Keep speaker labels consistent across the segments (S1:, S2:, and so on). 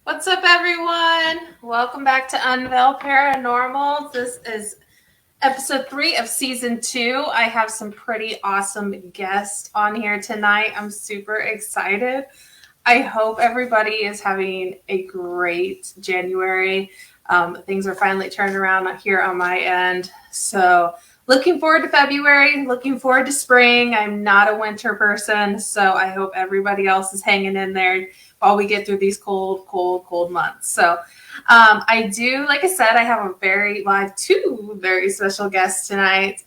S1: What's up, everyone? Welcome back to Unveil Paranormal. This is episode 3 of season 2. I have some pretty awesome guests on here tonight. I'm super excited. I hope everybody is having a great January. Things are finally turned around here on my end. So looking forward to February, looking forward to spring. I'm not a winter person, so I hope everybody else is hanging in there while we get through these cold months. So I do, like I said, I have two very special guests tonight.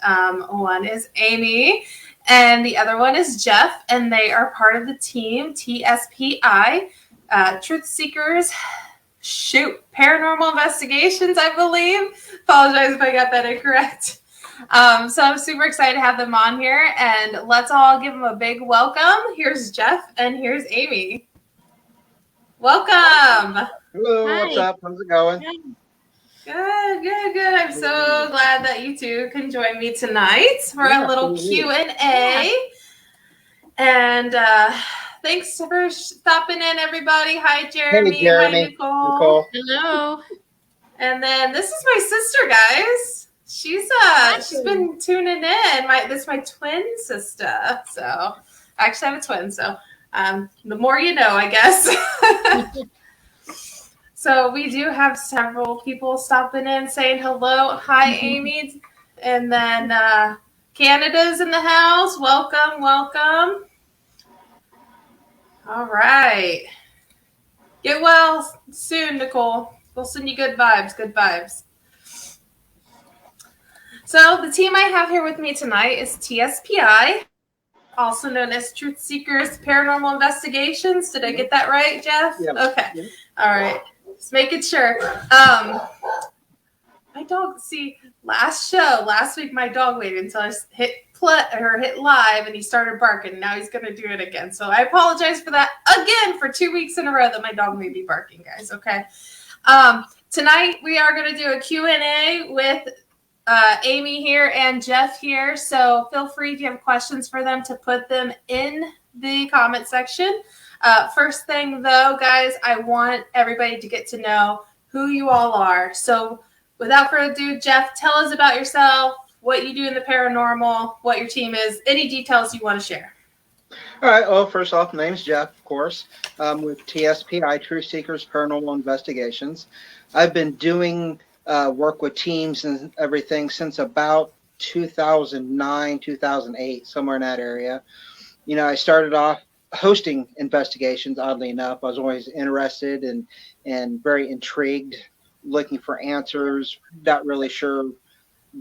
S1: One is Amy and the other one is Jeff, and they are part of the team TSPI, Truth Seekers, Paranormal Investigations, I believe. Apologize if I got that incorrect. So I'm super excited to have them on here, and let's all give them a big welcome. Here's Jeff, and here's Amy. Welcome.
S2: Hello,
S3: Hi.
S2: what's up? How's it going?
S1: Good. I'm so glad that you two can join me tonight for a little Q&A. And thanks for stopping in, everybody. Hi, Jeremy.
S2: Hey, Jeremy.
S1: Hi, Nicole.
S3: Hello.
S1: And then this is my sister, guys. She's been tuning in. This is my twin sister. So I actually have a twin. So the more you know, I guess. So we do have several people stopping in saying hello. Hi, Amy. And then Canada's in the house. Welcome. All right. Get well soon, Nicole. We'll send you good vibes. So the team I have here with me tonight is TSPI, also known as Truth Seekers Paranormal Investigations. Did I get that right, Jeff?
S2: Yep.
S1: Okay.
S2: Yep.
S1: All right. Just making sure. My dog, last week my dog waited until I hit live and he started barking. Now he's going to do it again. So I apologize for that again for 2 weeks in a row that my dog may be barking, guys. Okay. Tonight we are going to do a Q&A with Amy here and Jeff here. So feel free if you have questions for them to put them in the comment section. First thing though, guys, I want everybody to get to know who you all are. So without further ado, Jeff, tell us about yourself, what you do in the paranormal, what your team is, any details you want to share.
S2: All right. Well, first off, my name's Jeff, of course, with TSPI, Truth Seekers Paranormal Investigations. I've been doing work with teams and everything since about 2009, 2008, somewhere in that area. You know, I started off hosting investigations, oddly enough. I was always interested and very intrigued, looking for answers, not really sure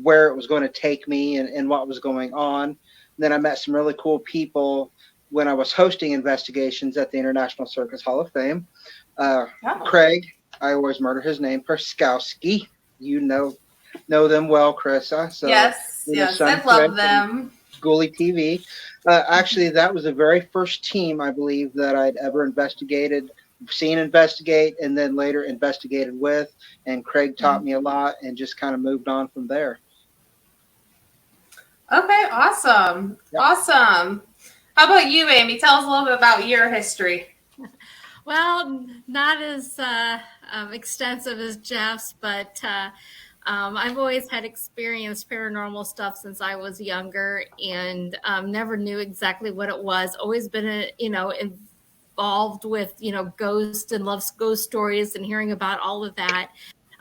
S2: where it was going to take me and what was going on. And then I met some really cool people when I was hosting investigations at the International Circus Hall of Fame. Craig, I always murder his name, Perskowski. You know them well, Carissa. So
S1: Yes, I love them.
S2: Ghoulie TV. Actually, that was the very first team, I believe, that I'd ever seen investigate, and then later investigated with. And Craig taught me a lot and just kind of moved on from there.
S1: Okay, awesome.
S2: Yep.
S1: Awesome. How about you, Amy? Tell us a little bit about your history.
S3: Well, not as extensive as Jeff's, but I've always had experienced paranormal stuff since I was younger, and never knew exactly what it was. Always been, involved with, ghosts and loves ghost stories and hearing about all of that.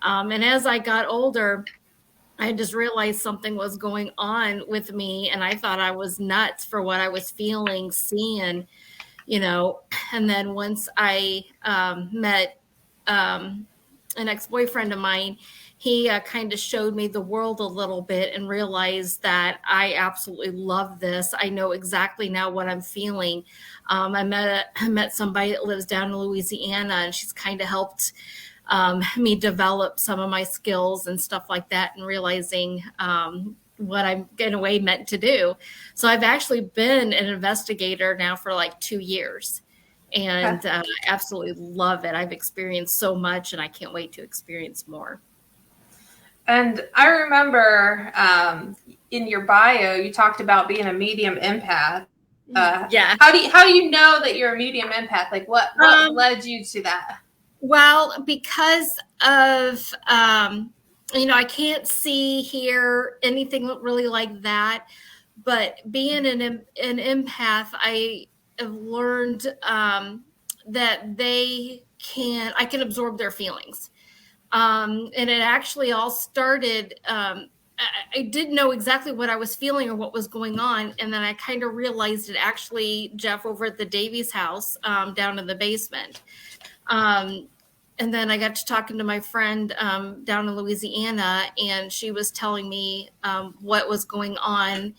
S3: And as I got older, I just realized something was going on with me, and I thought I was nuts for what I was feeling, seeing, and then once I met an ex-boyfriend of mine, he kind of showed me the world a little bit and realized that I absolutely love this. I know exactly now what I'm feeling. I met somebody that lives down in Louisiana, and she's kind of helped me develop some of my skills and stuff like that, and realizing what I'm in a way meant to do. So I've actually been an investigator now for like 2 years, and I absolutely love it. I've experienced so much, and I can't wait to experience more.
S1: And I remember in your bio, you talked about being a medium empath.
S3: Yeah.
S1: How do you know that you're a medium empath? Like what led you to that?
S3: Well, because of, I can't see, hear anything really like that. But being an empath, I have learned that I can absorb their feelings. And it actually all started. I didn't know exactly what I was feeling or what was going on. And then I kind of realized it actually, Jeff, over at the Davies house down in the basement. Um, and then I got to talking to my friend down in Louisiana, and she was telling me what was going on.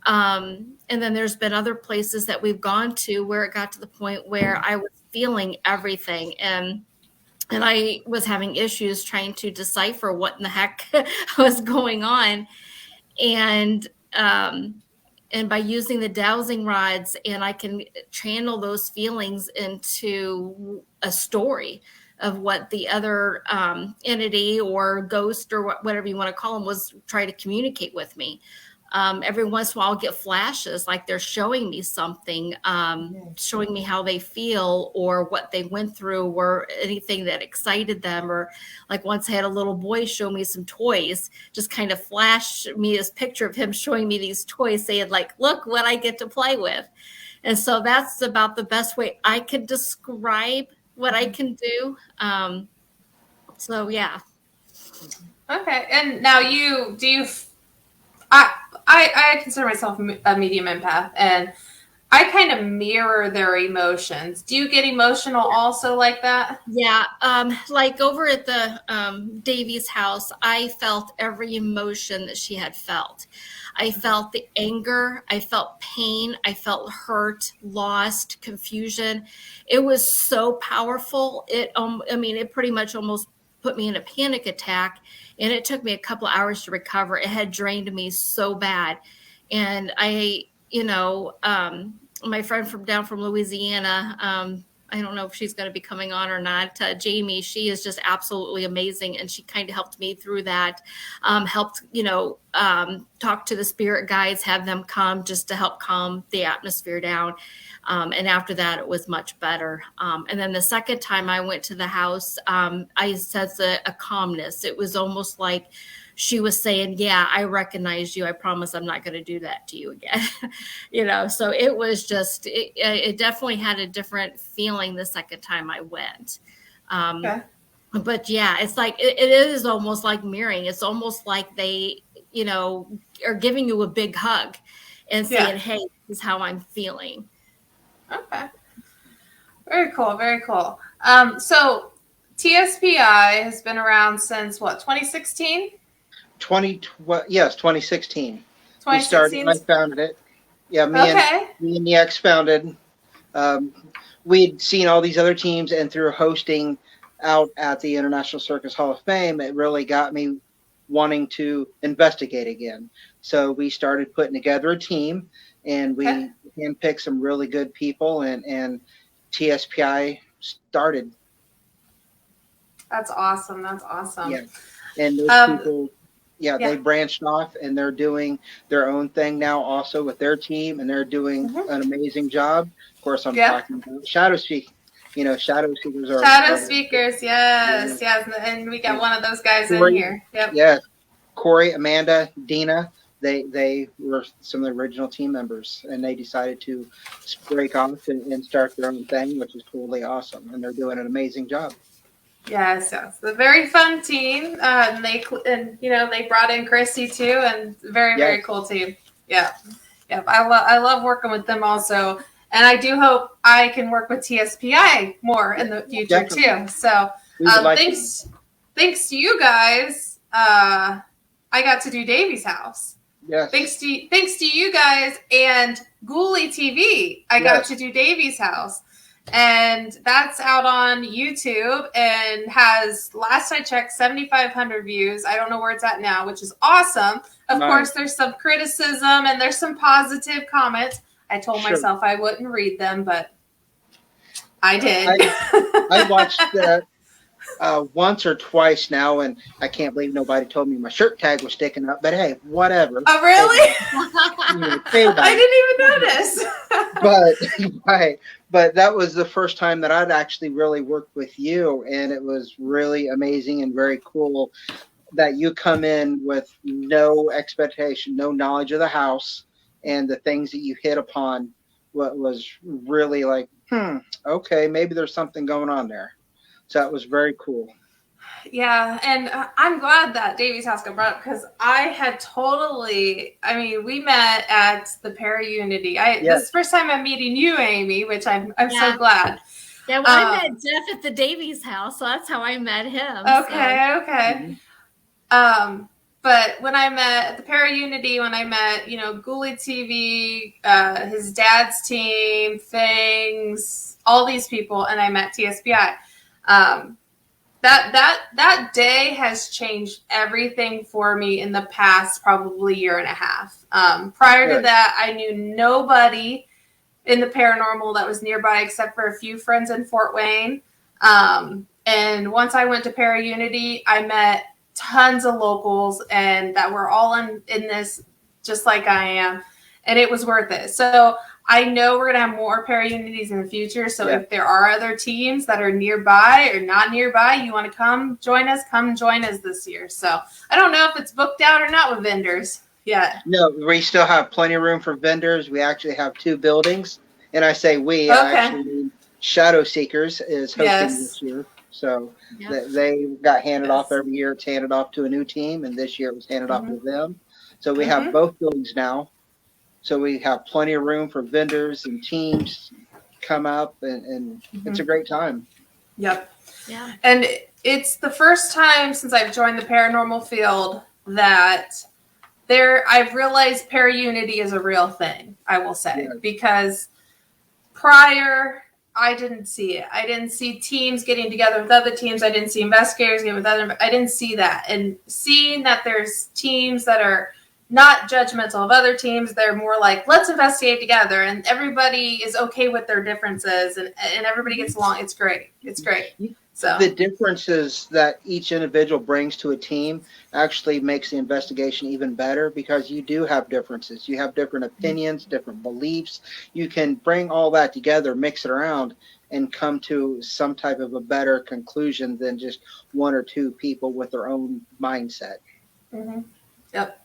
S3: And then there's been other places that we've gone to where it got to the point where I was feeling everything. And I was having issues trying to decipher what in the heck was going on. And and by using the dowsing rods, and I can channel those feelings into a story of what the other entity or ghost or whatever you want to call them was trying to communicate with me. Every once in a while I'll get flashes like they're showing me something, showing me how they feel or what they went through or anything that excited them. Or like once I had a little boy show me some toys, just kind of flash me this picture of him showing me these toys, saying like, look what I get to play with. And so that's about the best way I could describe what I can do. So yeah.
S1: Okay. And now I consider myself a medium empath, and I kind of mirror their emotions. Do you get emotional also like that?
S3: Yeah, like over at the Davies house, I felt every emotion that she had felt. I felt the anger, I felt pain, I felt hurt, lost, confusion. It was so powerful. It pretty much almost put me in a panic attack, and it took me a couple of hours to recover. It had drained me so bad, and my friend from Louisiana. I don't know if she's going to be coming on or not. Jamie, she is just absolutely amazing. And she kind of helped me through that, helped, talk to the spirit guides, have them come just to help calm the atmosphere down. And after that, it was much better. And then the second time I went to the house, I sensed a calmness. It was almost like she was saying, yeah, I recognize you. I promise I'm not going to do that to you again. So it was just, it definitely had a different feeling the second time I went.
S1: Okay.
S3: But yeah, it's like, it is almost like mirroring. It's almost like they, are giving you a big hug and saying, hey, this is how I'm feeling.
S1: Okay. Very cool. Very cool. So TSPI has been around since what, 2016?
S2: 2016.
S1: 2016.
S2: We started. I founded it. Yeah, me and the ex founded. We'd seen all these other teams, and through hosting out at the International Circus Hall of Fame, it really got me wanting to investigate again. So we started putting together a team, and we handpicked some really good people, and TSPI started.
S1: That's awesome. That's awesome.
S2: Yeah, and those people. Yeah, they branched off, and they're doing their own thing now also with their team, and they're doing an amazing job. Of course, I'm talking about Shadow Speak. Shadow Speakers are...
S1: Shadow Speakers, yes. And we got one of those guys in here. Yep.
S2: Yeah, Corey, Amanda, Dina, they were some of the original team members, and they decided to break off and start their own thing, which is totally awesome, and they're doing an amazing job.
S1: Yes, a very fun team. They brought in Christy too, and very cool team. Yeah. I love working with them also, and I do hope I can work with TSPI more in the future too. So thanks to you guys, I got to do Davies House.
S2: Yes.
S1: Thanks to you guys and Ghoulie TV, I got to do Davies House. And that's out on YouTube and has, last I checked, 7,500 views. I don't know where it's at now, which is awesome. Of course, there's some criticism and there's some positive comments. I told myself I wouldn't read them, but I did.
S2: I watched that once or twice now, and I can't believe nobody told me my shirt tag was sticking up. But hey, whatever.
S1: Oh, really? I didn't even notice.
S2: but right, but that was the first time that I'd actually really worked with you, and it was really amazing and very cool that you come in with no expectation, no knowledge of the house, and the things that you hit upon. What was really like, okay, maybe there's something going on there. So that was very cool.
S1: Yeah, and I'm glad that Davy's house got brought up because I had totally. I mean, we met at the Para Unity. This is
S2: Yes.
S1: the first time I'm meeting you, Amy, which I'm
S3: Yeah.
S1: so glad.
S3: Yeah, well, I met Jeff at the Davies house, so that's how I met him.
S1: Okay,
S3: So.
S1: okay. But when I met at the Para Unity, when I met, Ghoulie TV, his dad's team, Things, all these people, and I met TSPI. That day has changed everything for me in the past probably year and a half. Prior to that, I knew nobody in the paranormal that was nearby except for a few friends in Fort Wayne. And once I went to Para Unity, I met tons of locals and that were all in this just like I am. And it was worth it. So I know we're going to have more Para Unities in the future. So if there are other teams that are nearby or not nearby, you want to come join us this year. So I don't know if it's booked out or not with vendors yet.
S2: No, we still have plenty of room for vendors. We actually have 2 buildings. And I say we, I actually mean Shadow Seekers is hosting this year. So they got handed off every year. It's handed off to a new team. And this year it was handed off to them. So we have both buildings now. So we have plenty of room for vendors and teams come up, and it's a great time.
S1: Yep. Yeah. And it's the first time since I've joined the paranormal field that I've realized Para Unity is a real thing, I will say, because prior I didn't see it. I didn't see teams getting together with other teams. I didn't see investigators getting with other. I didn't see that. And seeing that there's teams that are not judgmental of other teams, they're more like, let's investigate together, and everybody is okay with their differences, and everybody gets along. It's great. It's great. So
S2: the differences that each individual brings to a team actually makes the investigation even better, because you do have differences. You have different opinions, different beliefs. You can bring all that together, mix it around, and come to some type of a better conclusion than just 1 or 2 people with their own mindset.
S1: Yep.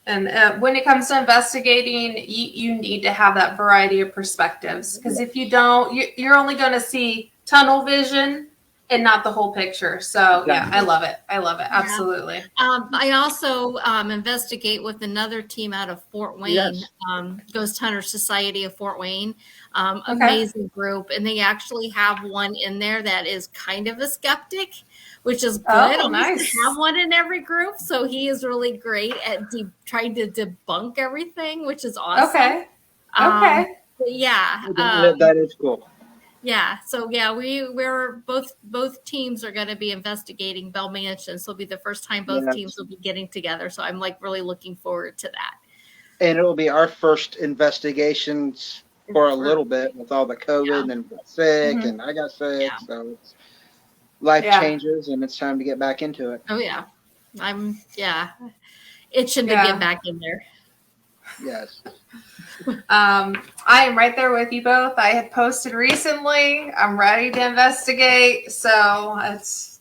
S1: And when it comes to investigating, you need to have that variety of perspectives, because if you don't, you're only going to see tunnel vision and not the whole picture. So yeah, I love it. I love it. Absolutely.
S3: I also investigate with another team out of Fort Wayne, Ghost Hunter Society of Fort Wayne. Amazing group. And they actually have one in there that is kind of a skeptic, which is good.
S1: Oh, nice.
S3: Have one in every group. So he is really great at trying to debunk everything, which is awesome.
S1: Okay.
S2: That is cool.
S3: Yeah. So yeah, we're both teams are going to be investigating Bell Mansion. So it'll be the first time both teams will be getting together. So I'm really looking forward to that.
S2: And it'll be our first investigations for a little bit with all the COVID and got sick and I got sick. So it's life changes and it's time to get back into it.
S3: Oh yeah. I'm itching to get back in there.
S2: Yes.
S1: I am right there with you both. I had posted recently. I'm ready to investigate. So it's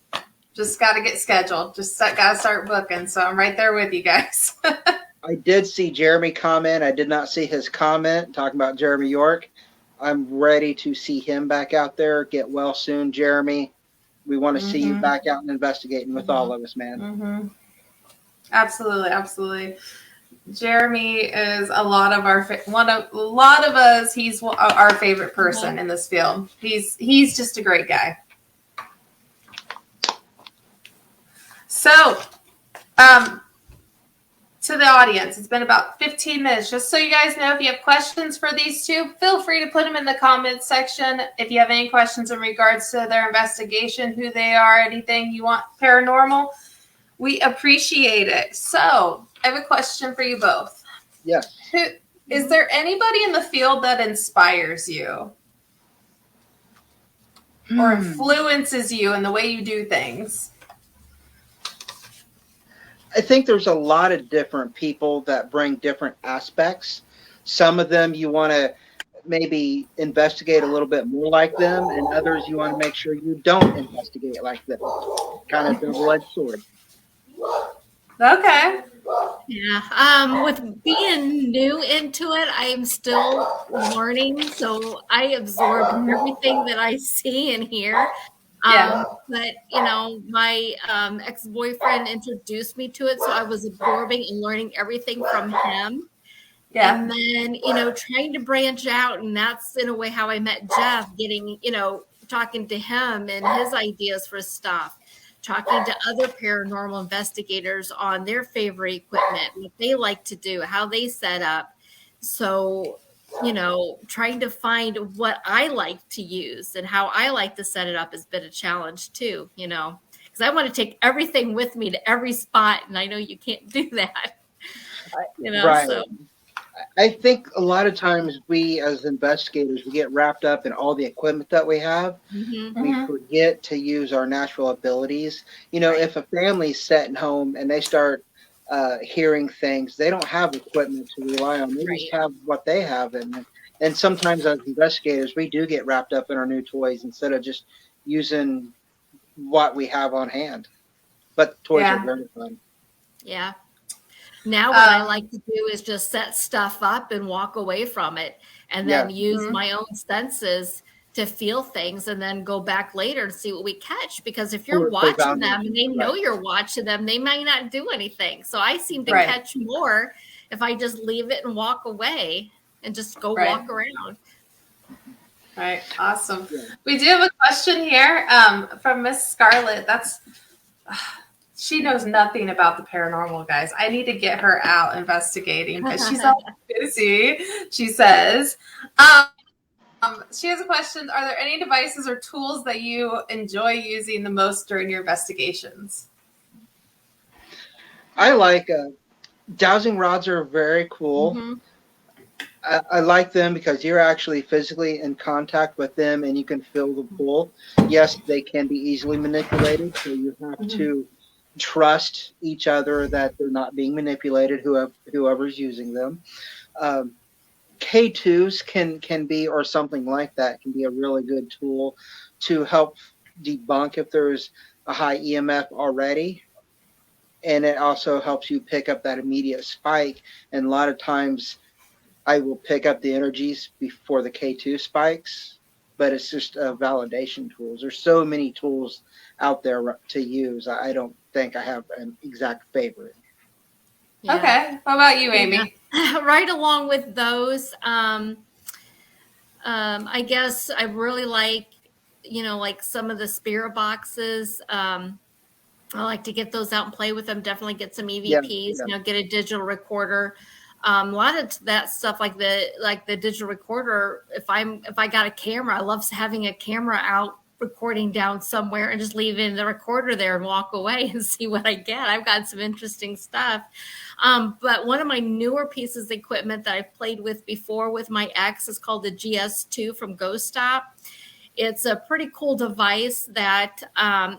S1: just got to get scheduled. Just got to start booking. So I'm right there with you guys.
S2: I did see Jeremy comment. I did not see his comment talking about Jeremy York. I'm ready to see him back out there. Get well soon, Jeremy. We want to see you back out and investigating with all of us, man.
S1: Absolutely, absolutely. Jeremy is a lot of us. He's our favorite person in this field. He's just a great guy. So, to the audience, it's been about 15 minutes. Just so you guys know, if you have questions for these two, feel free to put them in the comments section. If you have any questions in regards to their investigation, who they are, anything you want paranormal, we appreciate it. So, I have a question for you both.
S2: Yes.
S1: Is there anybody in the field that inspires you or influences you in the way you do things?
S2: I think there's a lot of different people that bring different aspects. Some of them you want to maybe investigate a little bit more like them, and others you want to make sure you don't investigate like them. Kind of double-edged sword.
S1: Okay.
S3: Yeah. With being new into it, I am still learning, so I absorb everything that I see and hear.
S1: Yeah.
S3: But my ex-boyfriend introduced me to it, so I was absorbing and learning everything from him.
S1: Yeah.
S3: And then, trying to branch out, and that's in a way how I met Jeff, getting, talking to him and his ideas for stuff, talking to other paranormal investigators on their favorite equipment, what they like to do, how they set up. So, trying to find what I like to use and how I like to set it up has been a challenge too, because I want to take everything with me to every spot, and I know you can't do that,
S2: Right.
S3: so.
S2: I think a lot of times we as investigators, we get wrapped up in all the equipment that we have.
S3: Mm-hmm.
S2: We forget to use our natural abilities. If a family's sitting home and they start hearing things, they don't have equipment to rely on. They just have what they have. And sometimes as investigators, we do get wrapped up in our new toys instead of just using what we have on hand. But toys are very fun.
S3: Yeah. Now what I like to do is just set stuff up and walk away from it, and then use my own senses to feel things, and then go back later and see what we catch. Because if you're watching them and they know you're watching them, they might not do anything. So I seem to catch more if I just leave it and walk away and just go walk around.
S1: Right. Awesome. We do have a question here from Miss Scarlett. She knows nothing about the paranormal, guys. I need to get her out investigating, but she's all busy, she says. She has a question. Are there any devices or tools that you enjoy using the most during your investigations?
S2: I like dowsing rods are very cool.
S3: Mm-hmm.
S2: I like them because you're actually physically in contact with them and you can feel the pull. Yes, they can be easily manipulated, so you have to trust each other that they're not being manipulated, whoever's using them. K2s can be, or something like that, can be a really good tool to help debunk if there's a high EMF already. And it also helps you pick up that immediate spike. And a lot of times I will pick up the energies before the K2 spikes, but it's just validation tools. There's so many tools out there to use. I don't think I have an exact favorite.
S1: Yeah. Okay. What about you, Amy?
S3: Right along with those, I guess I really like, like some of the spirit boxes. I like to get those out and play with them. Definitely get some EVPs, get a digital recorder. A lot of that stuff, like the digital recorder. If I got a camera, I love having a camera out recording down somewhere and just leaving the recorder there and walk away and see what I get. I've got some interesting stuff. But one of my newer pieces of equipment that I've played with before with my ex is called the GS2 from Ghost Stop. It's a pretty cool device that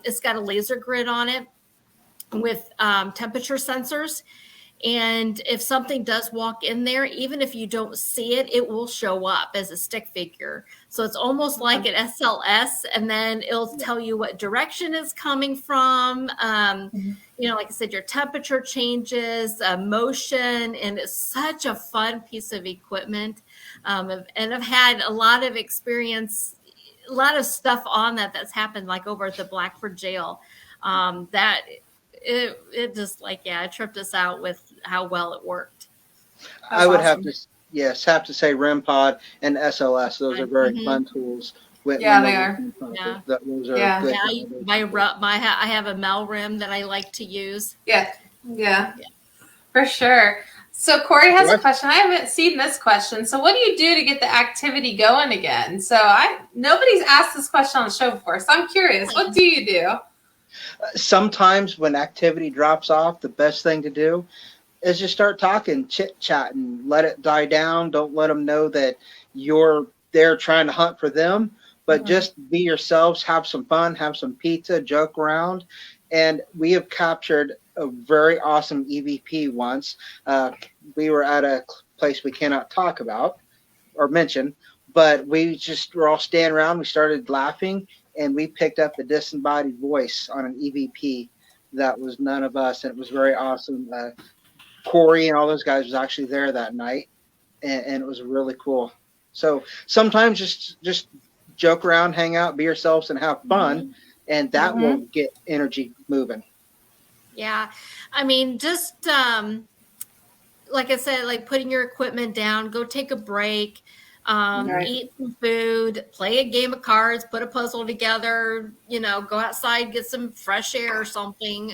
S3: it's got a laser grid on it with temperature sensors. And if something does walk in there, even if you don't see it, it will show up as a stick figure. So it's almost like an SLS, and then it'll tell you what direction it's coming from. Like I said, your temperature changes, motion, and it's such a fun piece of equipment. And I've had a lot of experience, a lot of stuff on that's happened, like over at the Blackford jail. It just it tripped us out with how well it worked.
S2: I would have to say REM pod and SLS. Those are very fun tools.
S1: They are.
S2: Those are good.
S3: I have a Mel REM that I like to use.
S1: Yeah, for sure. So Corey has a question. I haven't seen this question. So what do you do to get the activity going again? So nobody's asked this question on the show before, so I'm curious. What do you do?
S2: Sometimes when activity drops off, the best thing to do is just start talking, chit-chatting, let it die down. Don't let them know that you're there trying to hunt for them, but just be yourselves, have some fun, have some pizza, joke around. And we have captured a very awesome EVP once. We were at a place we cannot talk about or mention, but we just were all standing around. We started laughing, and we picked up a disembodied voice on an EVP that was none of us, and it was very awesome. Corey and all those guys was actually there that night, and it was really cool. So sometimes just joke around, hang out, be yourselves, and have fun,
S3: Mhm.
S2: and that will
S1: Mhm.
S2: get energy moving.
S3: Yeah. I mean, just like I said, like putting your equipment down, go take a break,
S2: Mhm.
S1: Right.
S3: eat some food, play a game of cards, put a puzzle together, go outside, get some fresh air or something.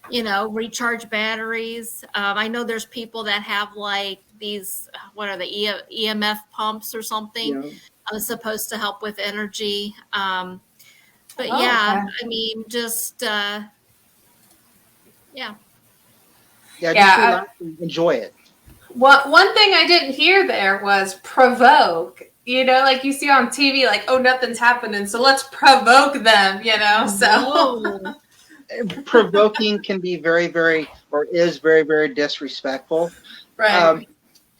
S3: Recharge batteries. I know there's people that have like these, what are the EMF pumps or
S2: You
S3: something,
S2: know,
S3: supposed to help with energy. But
S1: Oh,
S3: yeah,
S1: okay.
S3: I mean, just, yeah.
S2: yeah, just
S1: Yeah.
S2: relax and enjoy it.
S1: One thing I didn't hear there was provoke. Like you see on TV, like, oh, nothing's happening, so let's provoke them. So
S3: No.
S2: Provoking can be very, very, or is very, very disrespectful.
S1: right.
S2: Um,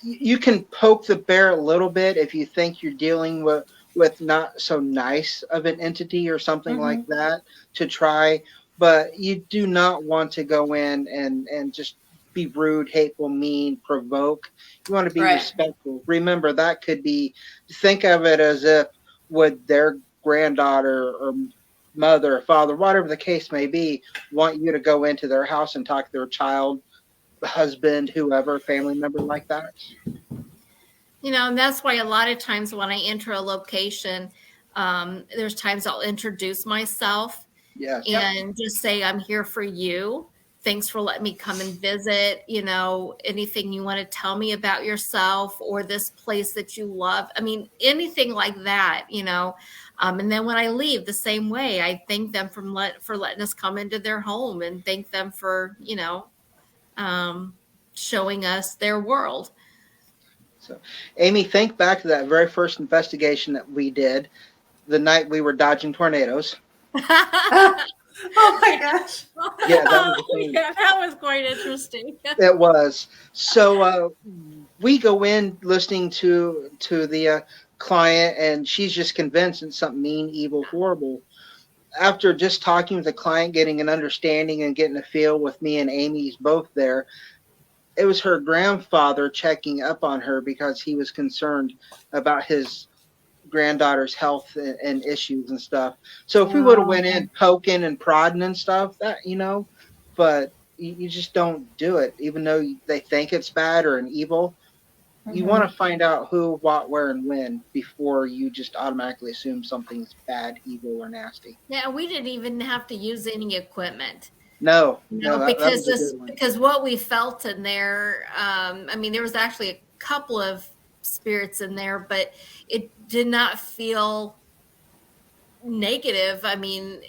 S2: you can poke the bear a little bit if you think you're dealing with not so nice of an entity or something like
S1: Hmm.
S2: that to try, but you do not want to go in and just be rude, hateful, mean, provoke. You want to be
S1: Right.
S2: respectful. Remember, that could be, think of it as if would their granddaughter or mother or father, whatever the case may be, want you to go into their house and talk to their child, husband, whoever, family member like that.
S3: And that's why a lot of times when I enter a location, there's times I'll introduce myself
S2: Yes.
S1: Yep.
S3: and just say, I'm here for you. Thanks for letting me come and visit. Anything you want to tell me about yourself or this place that you love. I mean, anything like that. And then when I leave, the same way, I thank them for letting us come into their home and thank them for, um, showing us their world.
S2: So, Amy, think back to that very first investigation that we did the night we were dodging tornadoes.
S1: Oh my gosh.
S2: Yeah, that was
S3: Oh,
S2: the thing.
S3: yeah, that was quite interesting.
S2: It was. So we go in listening to the client, and she's just convinced it's something mean, evil, horrible. After just talking with the client, getting an understanding and getting a feel with me and Amy's both there, it was her grandfather checking up on her because he was concerned about his granddaughter's health and issues and stuff. So if we would have
S1: Oh,
S2: went in poking and prodding and stuff, but you just don't do it, even though they think it's bad or an evil. You
S1: hmm.
S2: want to find out who, what, where, and when before you just automatically assume something's bad, evil, or nasty.
S3: Yeah, we didn't even have to use any equipment.
S2: No, no, that
S3: Because
S2: was a good one.
S3: what we felt in there, I mean, there was actually a couple of spirits in there, but it did not feel negative. I mean,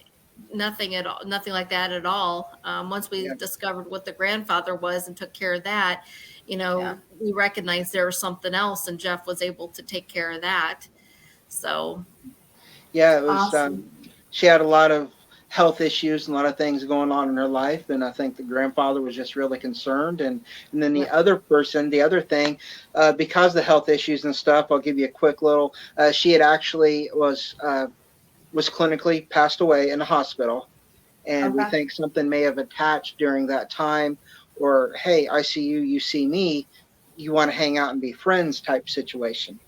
S3: nothing at all, nothing like that at all. Once we
S2: Yeah,
S3: discovered what the grandfather was and took care of that,
S1: Yeah.
S3: we recognized there was something else, and Jeff was able to take care of that. So,
S2: yeah, it was.
S1: Awesome.
S2: She had a lot of health issues and a lot of things going on in her life, and I think the grandfather was just really concerned. And then the
S1: Yep.
S2: other person, the other thing, because of the health issues and stuff, I'll give you a quick little. She had actually was clinically passed away in a hospital, and we
S1: Okay.
S2: think something may have attached during that time, or hey, I see you, you see me, you want to hang out and be friends type situation.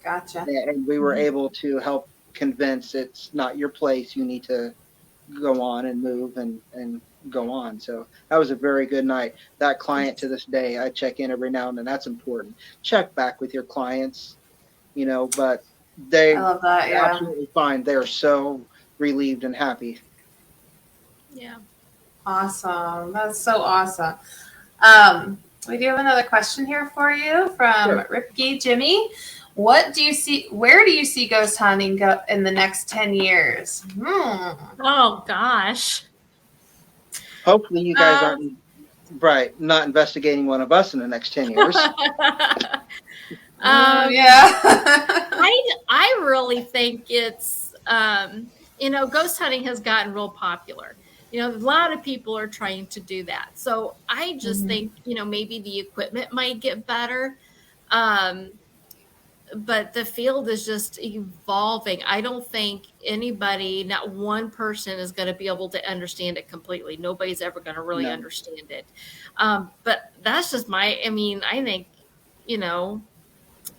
S1: Gotcha.
S2: And we were
S1: Mhm.
S2: able to help convince it's not your place. You need to go on and move and go on. So that was a very good night. That client to this day, I check in every now and then. That's important. Check back with your clients, but
S1: I
S2: they
S1: love that. Yeah.
S2: absolutely fine. They are so relieved and happy.
S3: yeah.
S1: Awesome. That's so awesome. We do have another question here for you from
S2: Sure.
S1: Ripke Jimmy. What do you see? Where do you see ghost hunting go in the next 10 years?
S3: Oh gosh.
S2: Hopefully, you guys
S3: Um,
S2: aren't right not investigating one of us in the next 10 years.
S1: Yeah.
S3: I really think it's ghost hunting has gotten real popular. A lot of people are trying to do that. So I just
S1: Mhm.
S3: think maybe the equipment might get better. Um, but the field is just evolving. I don't think anybody, not one person, is going to be able to understand it completely. Nobody's ever going to really
S2: No.
S3: understand it. But that's just I mean, I think, you know,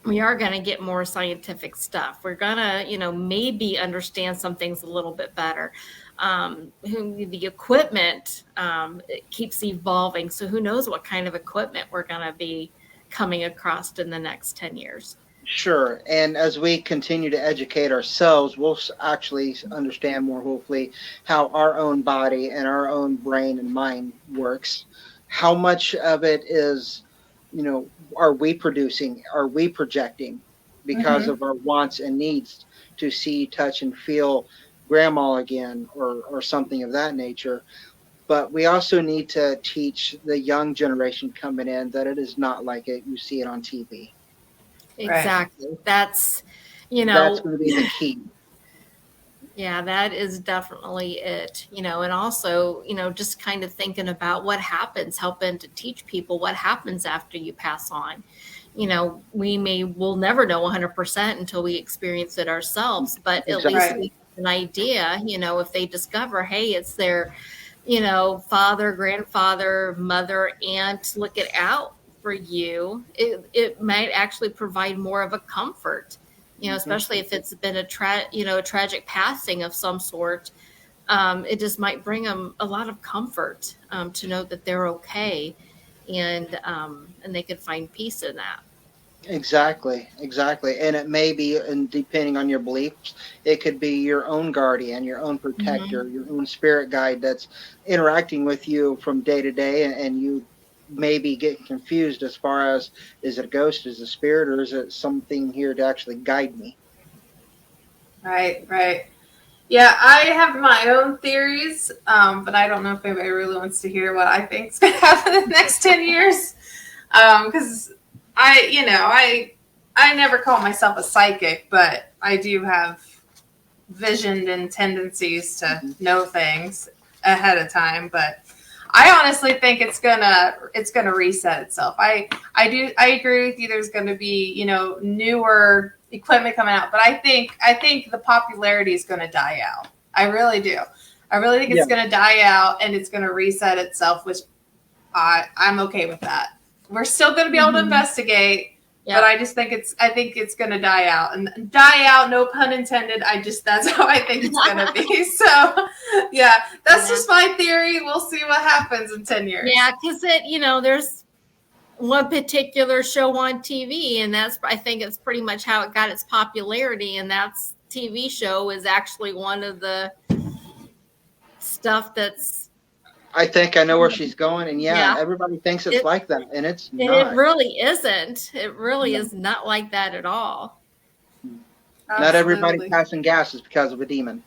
S3: we are going to get more scientific stuff. We're going to, you know, maybe understand some things a little bit better. The equipment it keeps evolving. So who knows what kind of equipment we're going to be coming across in the next 10 years.
S2: Sure. And as we continue to educate ourselves, we'll actually understand more, hopefully, how our own body and our own brain and mind works. How much of it is, you know, are we producing? Are we projecting because
S1: Mm-hmm.
S2: of our wants and needs to see, touch, and feel grandma again or something of that nature? But we also need to teach the young generation coming in that it is not like it you see it on TV.
S1: Right.
S3: Exactly. That's, you
S2: That's
S3: know,
S2: going to be the key.
S3: yeah, that is definitely it. You know, and also, you know, just kind of thinking about what happens, helping to teach people what happens after you pass on. You know, we'll never know 100% until we experience it ourselves, but at least
S2: Exactly.
S1: Right.
S3: we have an idea, you know, if they discover, hey, it's their, you know, father, grandfather, mother, aunt, looking out for you, it might actually provide more of a comfort, you know,
S2: Mhm.
S3: especially if it's been a tragic passing of some sort. It just might bring them a lot of comfort to know that they're okay, and they could find peace in that.
S2: Exactly, exactly. And it may be, and depending on your beliefs, it could be your own guardian, your own
S3: Mm-hmm.
S2: protector, your own spirit guide that's interacting with you from day to day, and you maybe get confused as far as is it a ghost, is it a spirit, or is it something here to actually guide me?
S1: Right. Right. Yeah, I have my own theories, but I don't know if anybody really wants to hear what I think is going to happen in the next 10 years. Because I never call myself a psychic, but I do have vision and tendencies to
S2: Mhm.
S1: know things ahead of time. But I honestly think it's gonna reset itself. I agree with you. There's going to be newer equipment coming out, but I think the popularity is going to die out. I really do. I really think it's
S2: Yeah,
S1: going to die out and it's going to reset itself, which I'm okay with that. We're still going to be able to
S3: Mm-hmm.
S1: investigate, but
S3: Yep.
S1: I think it's going to die out and die out. No pun intended. That's how I think it's going to be. So, yeah, that's
S3: Yeah.
S1: just my theory. We'll see what happens in 10 years.
S3: Yeah, because there's one particular show on TV, and I think it's pretty much how it got its popularity. And that's TV show is actually one of the stuff that's,
S2: I think I know where she's going, and yeah,
S3: yeah,
S2: everybody thinks it's
S3: it,
S2: like that, and it's
S3: it
S2: not.
S3: really isn't. It really
S2: No.
S3: is not like that at all.
S2: Not everybody
S1: Absolutely.
S2: passing gas is because of a demon.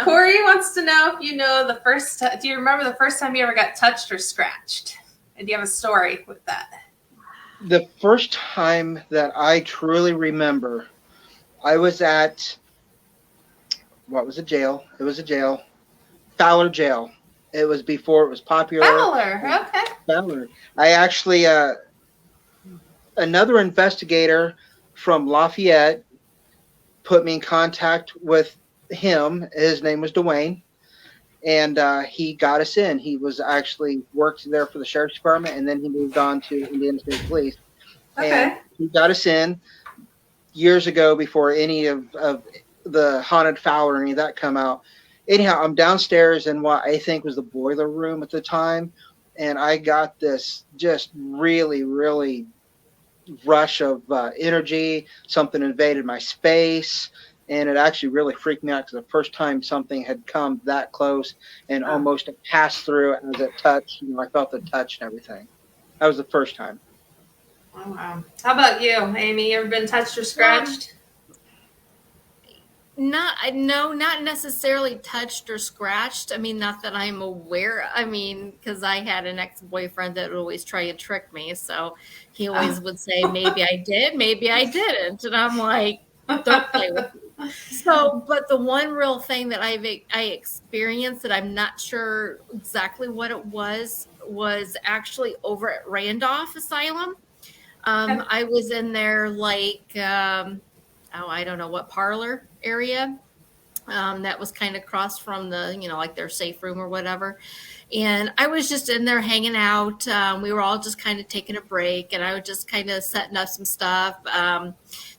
S1: Corey wants to know if you know the first. Do you remember the first time you ever got touched or scratched? And do you have a story with that?
S2: The first time that I truly remember, I was at what was a jail? It was a jail, Fowler Jail. It was before it was popular.
S1: Fowler. Okay.
S2: Fowler. I actually, another investigator from Lafayette put me in contact with him. His name was Dwayne, and he got us in. He was actually worked there for the sheriff's department, and then he moved on to Indiana State Police, and
S1: Okay.
S2: he got us in years ago before any of the haunted Fowler or any of that come out. Anyhow, I'm downstairs in what I think was the boiler room at the time, and I got this just really, really rush of energy. Something invaded my space, and it actually really freaked me out because the first time something had come that close and
S1: Oh.
S2: almost passed through as it touched, I felt the touch and everything. That was the first time.
S1: Oh, wow. How about you, Amy? You ever been touched or
S3: Um,
S1: scratched?
S3: not necessarily touched or scratched. I mean, not that I'm aware. I mean, because I had an ex-boyfriend that would always try and trick me. So he always would say, maybe I did, maybe I didn't. And I'm like, don't play with me. So, but the one real thing that I experienced that I'm not sure exactly what it was was actually over at Randolph Asylum. I was in there I don't know what parlor area. That was kind of across from the, like their safe room or whatever. And I was just in there hanging out. We were all just kind of taking a break, and I was just kind of setting up some stuff,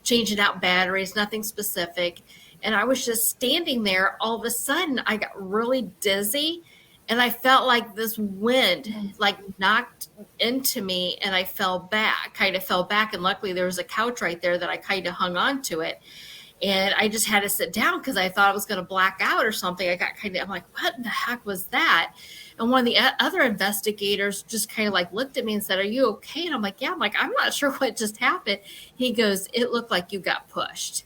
S3: changing out batteries, nothing specific. And I was just standing there. All of a sudden, I got really dizzy, and I felt like this wind like knocked into me, and I kind of fell back. And luckily, there was a couch right there that I kind of hung on to it. And I just had to sit down because I thought I was going to black out or something. I'm like, what the heck was that? And one of the other investigators just kind of like looked at me and said, "Are you okay?" And I'm like, "Yeah." I'm not sure what just happened. He goes, "It looked like you got pushed."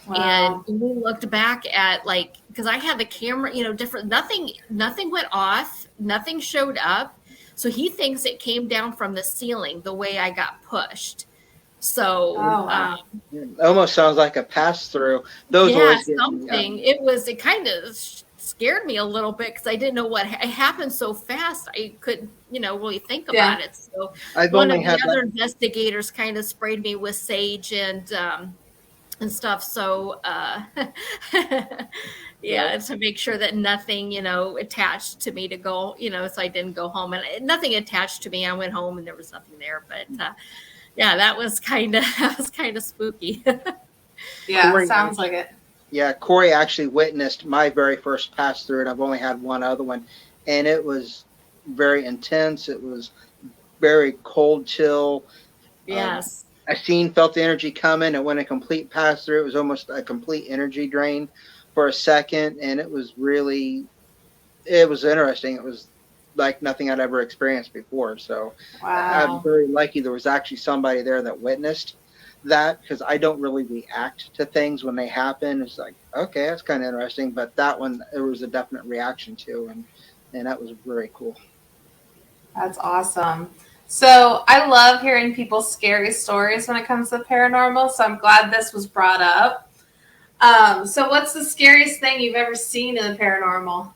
S1: Wow.
S3: And we looked back at because I had the camera, different, nothing went off, nothing showed up. So he thinks it came down from the ceiling the way I got pushed. So,
S1: wow.
S2: It almost sounds like a pass through. Those always get
S3: something.
S2: me.
S3: It kind of scared me a little bit because I didn't know what it happened so fast. I couldn't, really think about it. So
S2: I've
S3: one
S2: only
S3: of the
S2: had
S3: other investigators kind of sprayed me with sage and stuff. So, to make sure that nothing, attached to me to go, so I didn't go home, and nothing attached to me. I went home and there was nothing there, but that was kind of spooky.
S1: Yeah,
S2: Corey,
S1: sounds like it.
S2: Yeah, Corey actually witnessed my very first pass through, and I've only had one other one, and it was very intense. It was very cold, chill.
S3: Yes.
S2: Felt the energy coming, and when a complete pass through, it was almost a complete energy drain for a second, and it was interesting. It was like nothing I'd ever experienced before. So
S1: Wow.
S2: I'm very lucky there was actually somebody there that witnessed that, because I don't really react to things when they happen. It's like, okay, that's kind of interesting. But that one, there was a definite reaction to, and that was very cool.
S1: That's awesome. So I love hearing people's scary stories when it comes to paranormal. So I'm glad this was brought up. So what's the scariest thing you've ever seen in the paranormal?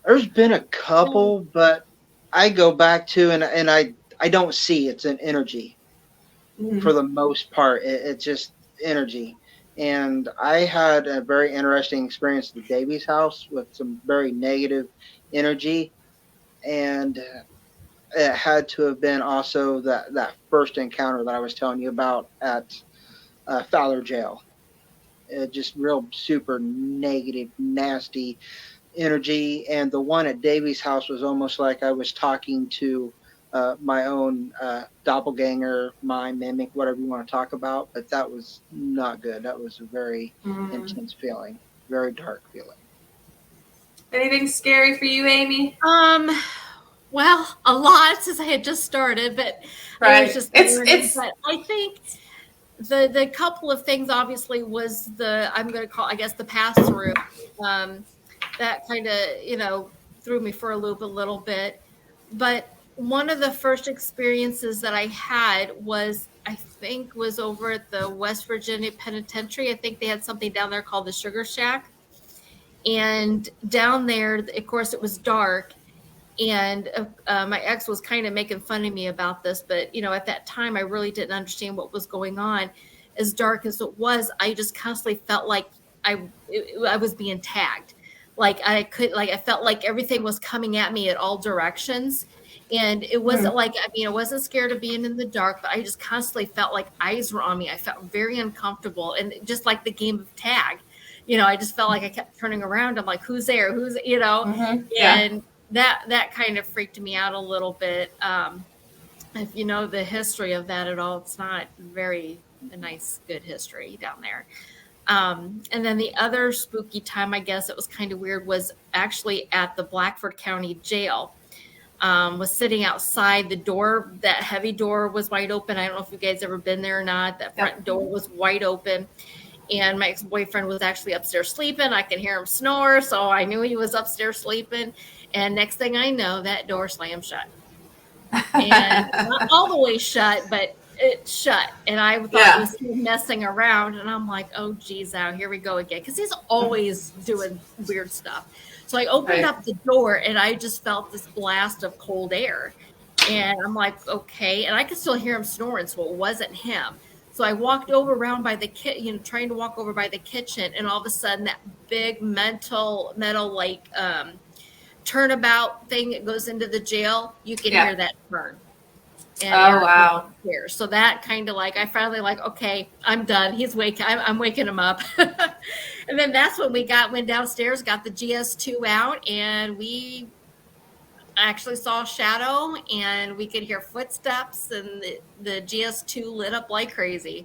S2: There's been a couple, but I go back to, and I don't see, it's an energy for the most part. It's just energy. And I had a very interesting experience at the Davies house with some very negative energy, and it had to have been also that first encounter that I was telling you about at Fowler Jail. Just real super negative, nasty energy. And the one at Davies house was almost like I was talking to my own doppelganger, my mimic, whatever you want to talk about. But that was not good. That was a very intense feeling, very dark feeling.
S1: Anything scary for you, Amy?
S3: Well, a lot since I had just started, but
S1: right.
S3: I was just learning. But I think the couple of things obviously was I'm going to call, I guess, the pass through. That kind of, threw me for a loop a little bit. But one of the first experiences that I had was over at the West Virginia Penitentiary. I think they had something down there called the Sugar Shack. And down there, of course, it was dark. And my ex was kind of making fun of me about this. But, at that time, I really didn't understand what was going on. As dark as it was, I just constantly felt like I was being tagged. I felt like everything was coming at me at all directions. And it wasn't I wasn't scared of being in the dark, but I just constantly felt like eyes were on me. I felt very uncomfortable. And just like the game of tag, I just felt like I kept turning around. I'm like, who's there? And that kind of freaked me out a little bit. If you know the history of that at all, it's not very a nice, good history down there. And then the other spooky time, I guess it was kind of weird, was actually at the Blackford County Jail. Was sitting outside the door. That heavy door was wide open. I don't know if you guys ever been there or not. That front door was wide open. And my ex-boyfriend was actually upstairs sleeping. I could hear him snore, so I knew he was upstairs sleeping. And next thing I know, that door slammed shut. And not all the way shut, but it shut, and I thought it was him messing around, and I'm like, oh geez, now here we go again, because he's always doing weird stuff. So I opened up the door, and I just felt this blast of cold air, and I'm like, okay, and I could still hear him snoring, so it wasn't him. So I walked over around by the trying to walk over by the kitchen, and all of a sudden that big metal like turnabout thing that goes into the jail, you can hear that turn. And
S1: wow.
S3: So that kind of like, I finally like, okay, I'm done. He's waking. I'm waking him up. And then that's when went downstairs, got the GS2 out, and we actually saw a shadow, and we could hear footsteps, and the GS2 lit up like crazy.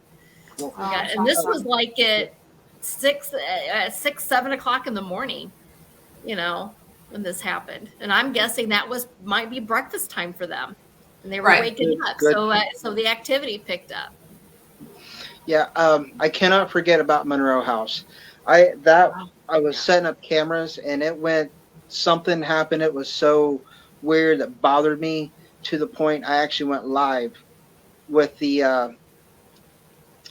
S3: And this was like at 7 o'clock in the morning, when this happened. And I'm guessing that might be breakfast time for them. And they were waking up, so the activity picked up.
S2: Yeah, I cannot forget about Monroe House. I was setting up cameras, and something happened. It was so weird that bothered me to the point I actually went live with the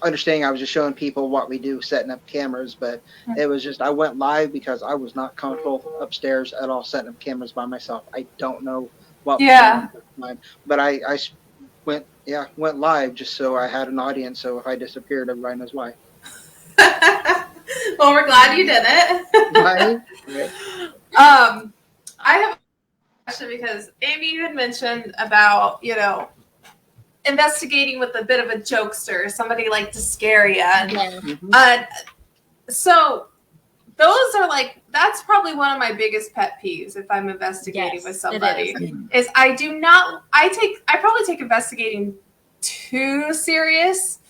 S2: understanding I was just showing people what we do setting up cameras, but it was just I went live because I was not comfortable upstairs at all setting up cameras by myself. I don't know what was going on at the time, but I went live just so I had an audience, so if I disappeared, everybody knows why.
S1: Well, we're glad you did it. I have a question because Amy, you had mentioned about, investigating with a bit of a jokester, somebody like to scare you. So those are that's probably one of my biggest pet peeves if I'm investigating with somebody is I probably take investigating too serious.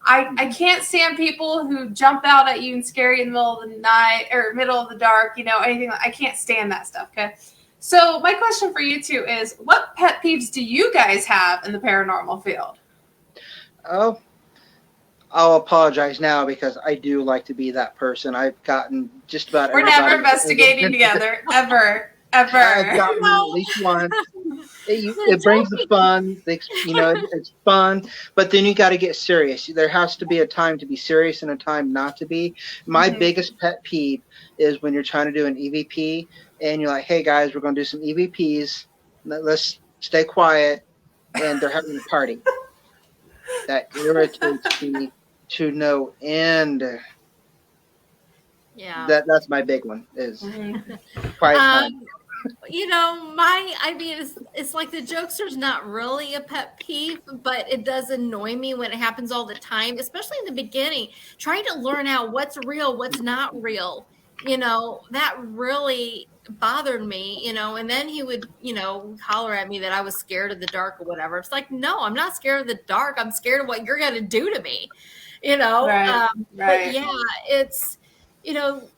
S1: I can't stand people who jump out at you and scare you in the middle of the night or middle of the dark, anything. I can't stand that stuff. Okay. So my question for you two is, what pet peeves do you guys have in the paranormal field?
S2: Oh, I'll apologize now because I do like to be that person. I've gotten just about
S1: We're never investigating together, ever. I've
S2: gotten at least once. It brings the fun. It's fun, but then you got to get serious. There has to be a time to be serious and a time not to be. My biggest pet peeve is when you're trying to do an EVP and you're like, hey guys, we're going to do some EVPs. Let's stay quiet. And they're having a party. That irritates me to no end.
S3: Yeah.
S2: That's my big one is quiet time.
S3: It's like the jokester's not really a pet peeve, but it does annoy me when it happens all the time, especially in the beginning, trying to learn out what's real, what's not real. That really bothered me, and then he would, holler at me that I was scared of the dark or whatever. It's like, no, I'm not scared of the dark. I'm scared of what you're going to do to me,
S1: Right.
S3: But yeah,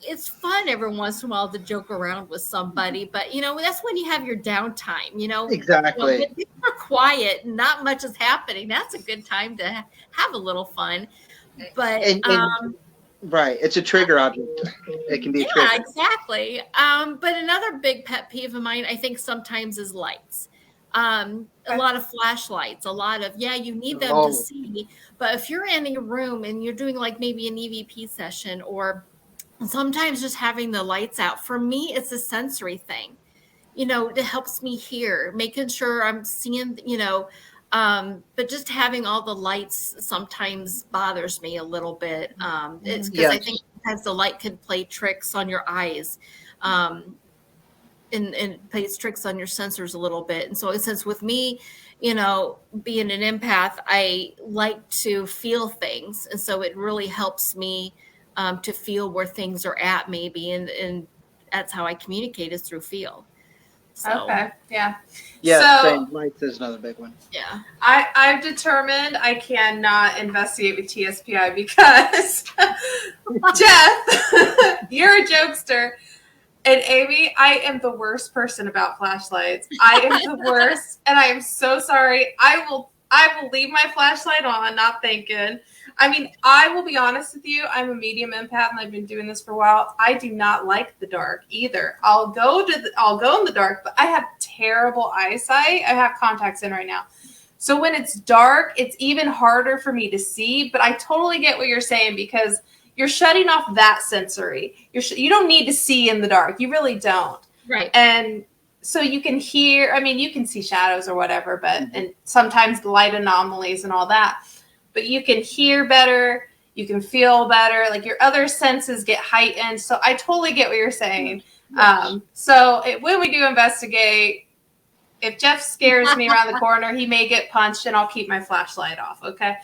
S3: it's fun every once in a while to joke around with somebody, but that's when you have your downtime,
S2: Exactly.
S3: When people are quiet, not much is happening. That's a good time to have a little fun. But
S2: right, it's a trigger object. It can be a trigger.
S3: Yeah, exactly. But another big pet peeve of mine, I think sometimes is lights. A lot of flashlights, you need them to see. But if you're in a room and you're doing like maybe an EVP session, or sometimes just having the lights out, for me, it's a sensory thing. It helps me hear, making sure I'm seeing, but just having all the lights sometimes bothers me a little bit. It's because I think sometimes the light can play tricks on your eyes. And plays tricks on your sensors a little bit. And so since with me, being an empath, I like to feel things. And so it really helps me to feel where things are at maybe. And that's how I communicate, is through feel. So,
S1: okay. Yeah.
S2: Yeah. So, lights is another big one.
S3: Yeah.
S1: I've determined I cannot investigate with TSPI because Jeff, you're a jokester. And Amy, I am the worst person about flashlights. I am the worst, and I am so sorry. I will leave my flashlight on, not thinking. I mean, I will be honest with you. I'm a medium empath, and I've been doing this for a while. I do not like the dark either. I'll go in the dark, but I have terrible eyesight. I have contacts in right now. So when it's dark, it's even harder for me to see. But I totally get what you're saying because you're shutting off that sensory. You don't need to see in the dark. You really don't.
S3: Right.
S1: And so you can hear, I mean, you can see shadows or whatever, but and sometimes the light anomalies and all that. But you can hear better, you can feel better, like your other senses get heightened. So I totally get what you're saying.
S2: Yes.
S1: When we do investigate, if Jeff scares me around the corner, he may get punched and I'll keep my flashlight off. Okay.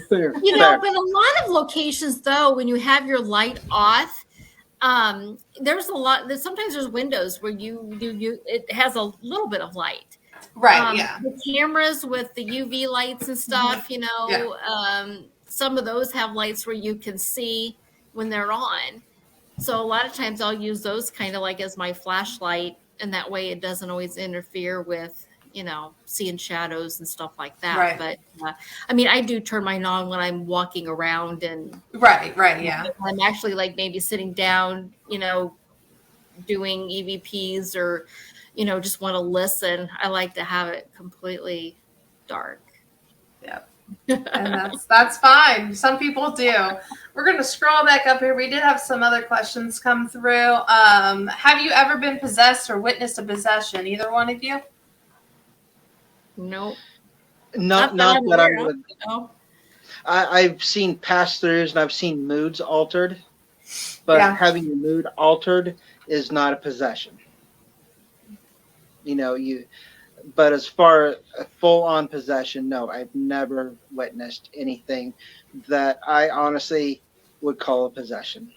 S2: Fair,
S3: You know,
S2: fair.
S3: but a lot of locations, though, when you have your light off, there's a lot. Sometimes there's windows where it has a little bit of light.
S1: Right. Yeah.
S3: The cameras with the UV lights and stuff, you know, some of those have lights where you can see when they're on. So a lot of times I'll use those kind of like as my flashlight, and that way it doesn't always interfere with, you know, seeing shadows and stuff like that.
S1: Right.
S3: But I mean, I do turn mine on when I'm walking around and
S1: Right. Yeah.
S3: I'm actually like maybe sitting down, you know, doing EVPs or, you know, just want to listen. I like to have it completely dark.
S1: Yep. And that's fine. Some people do. We're going to scroll back up here. We did have some other questions come through. Have you ever been possessed or witnessed a possession? Either one of you?
S3: Nope.
S2: Not that I would. I've seen pass-throughs and I've seen moods altered, but having your mood altered is not a possession. You know, but as far as a full-on possession, no, I've never witnessed anything that I honestly would call a possession.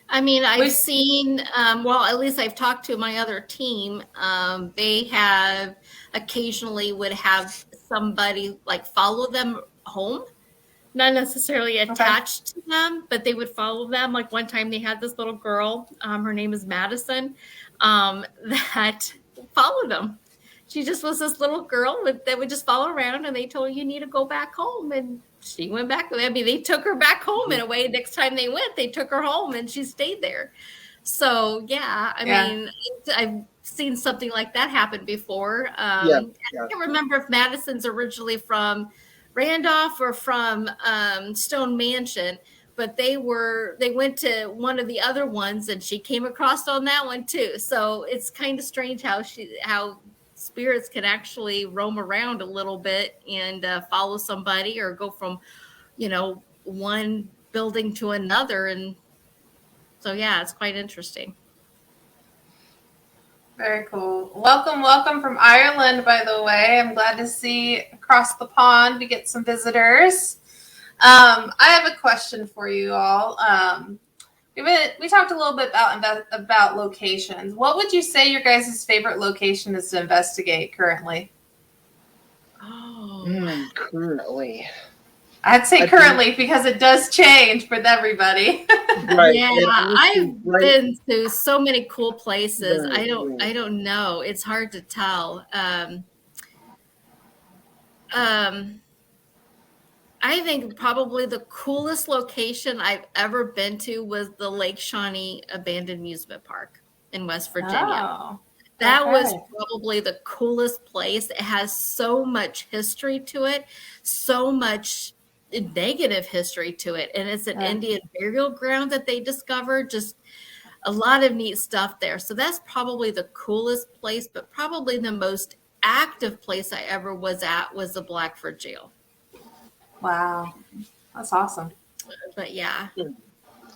S3: I mean, I've seen, well, at least I've talked to my other team. They have occasionally would have somebody like follow them home, not necessarily attached to them, but they would follow them. Like one time they had this little girl, her name is Madison, that followed them. She just was this little girl that would just follow around, and they told her, you need to go back home. And she went back. I mean, they took her back home in a way. Next time they went, they took her home and she stayed there. So, yeah, I mean, I've seen something like that happen before. I can't remember if Madison's originally from Randolph or from Stone Mansion, but they went to one of the other ones and she came across on that one too. So it's kind of strange how spirits can actually roam around a little bit and follow somebody or go from, you know, one building to another. And so, yeah, it's quite interesting.
S1: Very cool. Welcome from Ireland, by the way. I'm glad to see across the pond we get some visitors. I have a question for you all. We talked a little bit about locations. What would you say your guys' favorite location is to investigate currently?
S2: Currently.
S1: I'd say currently because it does change with everybody.
S2: Right.
S3: Yeah, I've been to so many cool places. I don't know. It's hard to tell. I think probably the coolest location I've ever been to was the Lake Shawnee Abandoned Amusement Park in West Virginia.
S1: Oh,
S3: that was probably the coolest place. It has so much history to it, so much negative history to it. And it's an Indian burial ground that they discovered. Just a lot of neat stuff there. So that's probably the coolest place, but probably the most active place I ever was at was the Blackford Jail.
S1: Wow. That's awesome.
S3: But yeah.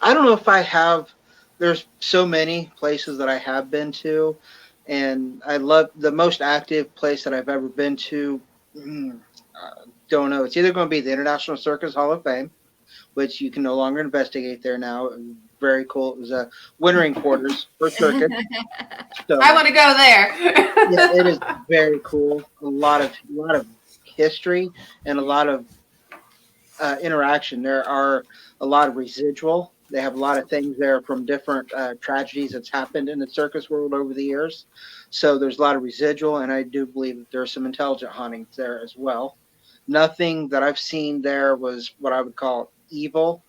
S2: I don't know if I have, there's so many places that I have been to, and I love the most active place that I've ever been to. Don't know. It's either going to be the International Circus Hall of Fame, which you can no longer investigate there now. Very cool. It was a wintering quarters for circus. So,
S1: I want to go there.
S2: Yeah, it is very cool. A lot of history and a lot of interaction. There are a lot of residual. They have a lot of things there from different tragedies that's happened in the circus world over the years. So there's a lot of residual, and I do believe that there's some intelligent hauntings there as well. Nothing that I've seen there was what I would call evil.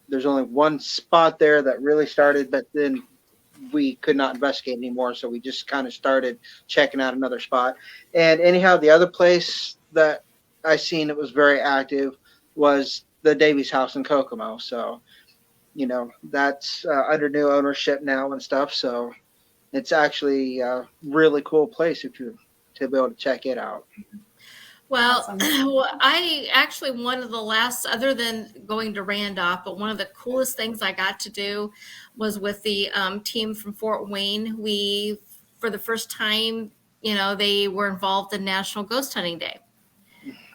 S2: There's only one spot there that really started, but then we could not investigate anymore. So we just kind of started checking out another spot. And anyhow, the other place that I seen that was very active was the Davies House in Kokomo. So, that's under new ownership now and stuff. So it's actually a really cool place if you to be able to check it out.
S3: Well,
S1: Awesome.
S3: I actually, one of the last, other than going to Randolph, but one of the coolest things I got to do was with the team from Fort Wayne. We, for the first time, they were involved in National Ghost Hunting Day.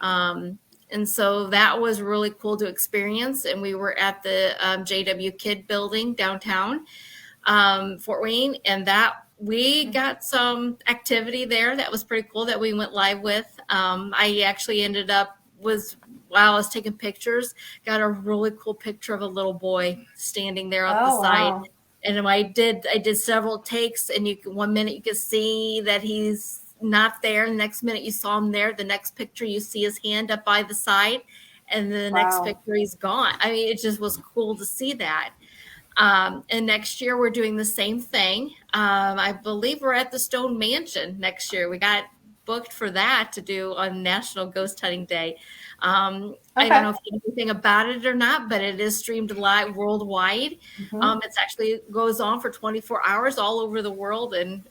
S3: And so that was really cool to experience. And we were at the JW Kidd building downtown, Fort Wayne, and that we got some activity there that was pretty cool that we went live with. I actually ended up while I was taking pictures, got a really cool picture of a little boy standing there at the side.
S1: Wow.
S3: And I did several takes, and 1 minute you could see that he's not there. The next minute you saw him there. The next picture you see his hand up by the side, and then the next picture he's gone. I mean, it just was cool to see that. And next year we're doing the same thing. I believe we're at the Stone Mansion next year. We got booked for that to do on National Ghost Hunting Day. I don't know if you know anything about it or not, but it is streamed live worldwide. It's actually goes on for 24 hours all over the world, and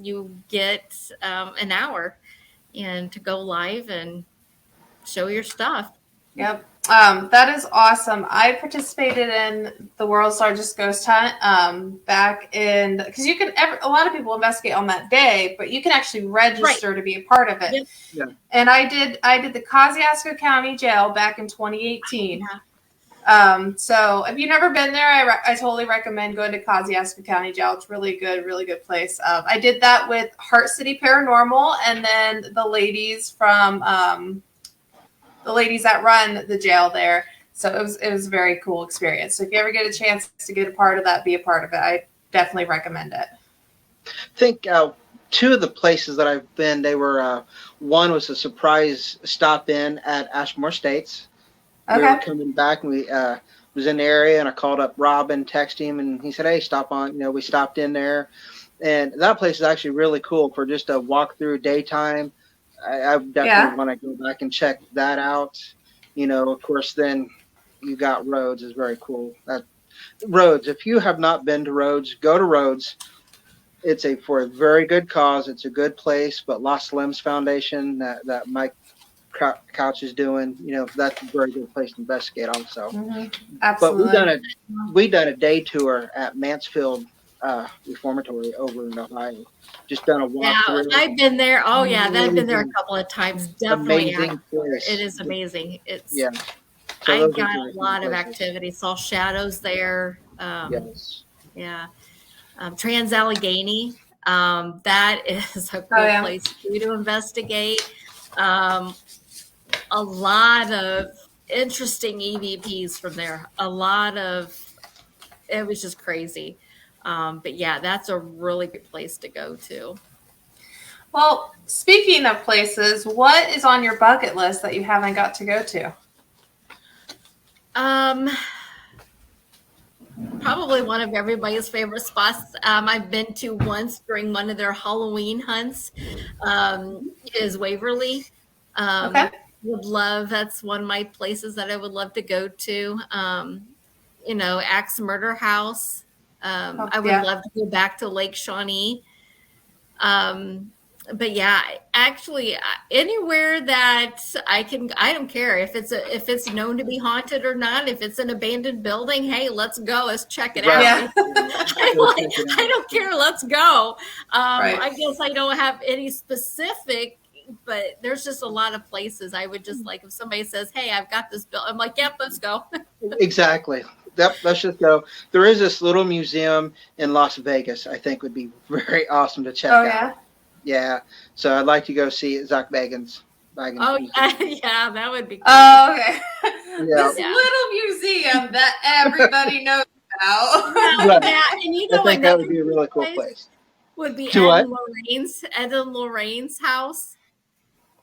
S3: you get an hour and to go live and show your stuff.
S1: Yep. That is awesome. I participated in the world's largest ghost hunt back in, because a lot of people investigate on that day, but you can actually register to be a part of it.
S3: Yep.
S2: Yeah.
S1: And I did the Kosciuszko County Jail back in 2018.
S3: Yeah.
S1: So if you've never been there, I totally recommend going to Kosciuszko County Jail. It's really good place. I did that with Heart City Paranormal, and then the ladies from the ladies that run the jail there. So it was a very cool experience. So if you ever get a chance to get a part of that, be a part of it. I definitely recommend it.
S2: I think two of the places that I've been, they were one was a surprise stop in at Ashmore Estates. We were coming back, and we was in the area, and I called up Robin, texted him, and he said, "Hey, stop on." We stopped in there, and that place is actually really cool for just a walk through daytime. I definitely want to go back and check that out. Of course, then you got Rhodes is very cool. Rhodes, if you have not been to Rhodes, go to Rhodes. It's for a very good cause. It's a good place, but Lost Limbs Foundation that Mike Couch is doing, that's a very good place to investigate also.
S1: Absolutely.
S2: But we done a day tour at Mansfield Reformatory over in Ohio. Just done a walkthrough.
S3: Yeah, I've been there. Oh yeah, I've been there a couple of times. Definitely,
S2: amazing place.
S3: It is amazing. It's
S2: So
S3: I got a lot of activity. Saw shadows there.
S2: Yes.
S3: Yeah, Trans Allegheny. That is a cool place to investigate. A lot of interesting EVPs from there. It was just crazy. But yeah, that's a really good place to go to.
S1: Well, speaking of places, what is on your bucket list that you haven't got to go to?
S3: Probably one of everybody's favorite spots I've been to once during one of their Halloween hunts is Waverly. That's one of my places that I would love to go to. Axe Murder House. I would love to go back to Lake Shawnee. But yeah, actually, anywhere that I don't care if it's known to be haunted or not. If it's an abandoned building, hey, let's go. Let's check it out.
S1: Yeah.
S3: I don't care. Let's go. I guess I don't have any specific, but there's just a lot of places I would just like if somebody says, "Hey, I've got this bill," I'm like, "Yep, let's go."
S2: Exactly. Yep, let's just go. There is this little museum in Las Vegas. I think would be very awesome to check out. Yeah. So I'd like to go see Zach Bagans.
S3: Oh, yeah, that would be cool.
S1: Oh, okay.
S2: Yeah.
S1: This little museum that everybody knows about.
S3: Yeah, and
S2: I think that would be a really cool place.
S3: Would be Ed and Lorraine's house,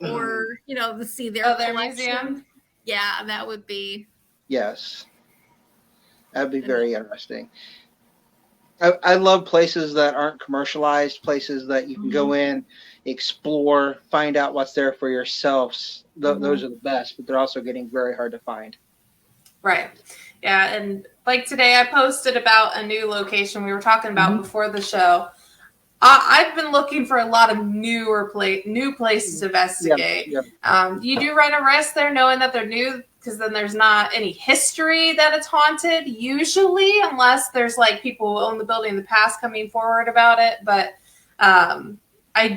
S3: or to see their
S1: museum.
S3: Yeah, that would be.
S2: Yes, that'd be very interesting. I love places that aren't commercialized, places that you can go
S3: Mhm.
S2: in, explore, find out what's there for yourselves. Those
S3: Mhm.
S2: are the best, but they're also getting very hard to find.
S1: Right. Yeah, and like today I posted about a new location we were talking about
S2: Mhm.
S1: before the show. I've been looking for a lot of new places to
S2: Yeah,
S1: investigate.
S2: yeah.
S1: You do run a risk there knowing that they're new because then there's not any history that it's haunted usually, unless there's like people who own the building in the past coming forward about it. But um, I